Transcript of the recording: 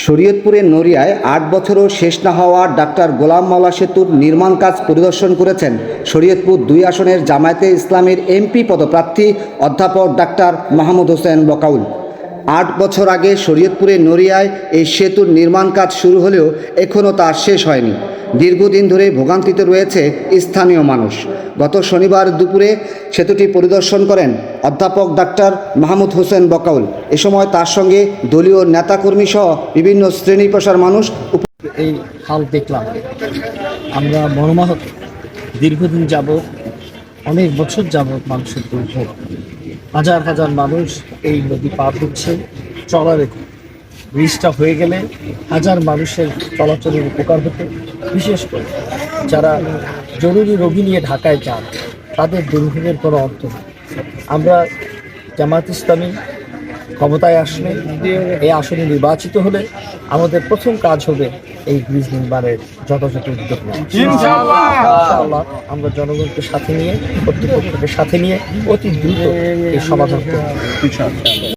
শরীয়তপুরের নড়িয়ায় ৮ বছরও শেষ না হওয়া ডাক্তার গোলাম মাওলা সেতুর নির্মাণ কাজ পরিদর্শন করেছেন শরীয়তপুর ২ আসনের জামায়াতে ইসলামের এমপি পদপ্রার্থী অধ্যাপক ডাক্তার মাহমুদ হোসেন বকাউল। ৮ বছর আগে শরীয়তপুরের নড়িয়ায় এই সেতুর নির্মাণ কাজ শুরু হলেও এখনও তা শেষ হয়নি। দীর্ঘদিন ধরে ভোগান্তিতে রয়েছে স্থানীয় মানুষ। গত শনিবার দুপুরে সেতুটি পরিদর্শন করেন অধ্যাপক ডাক্তার মাহমুদ হোসেন বকাউল। এ সময় তার সঙ্গে দলীয় নেতাকর্মী সহ বিভিন্ন শ্রেণী পেশার মানুষ এই হাল দেখলাম। আমরা মর্মাহত। দীর্ঘদিন যাবৎ, অনেক বছর যাবৎ মানুষের দুর্ভোগ। হাজার হাজার মানুষ এই নদী পার হচ্ছে চলার। ব্রিজটা হয়ে গেলে হাজার মানুষের চলাচলের উপকার হতো। বিশেষ করে যারা জরুরি রোগী নিয়ে ঢাকায় যান, তাদের দুর্ভোগের কোনো অন্ত নেই। আমরা জামায়াত ইসলামী ক্ষমতায় আসলে, এই আসনে নির্বাচিত হলে আমাদের প্রথম কাজ হবে এই ব্রিজ নির্মাণের যথাযথ উদ্যোগ নেওয়া। ইনশাআল্লাহ আমরা জনগণকে সাথে নিয়ে, কর্তৃপক্ষকে সাথে নিয়ে অতি দ্রুত এই সমাধান করব।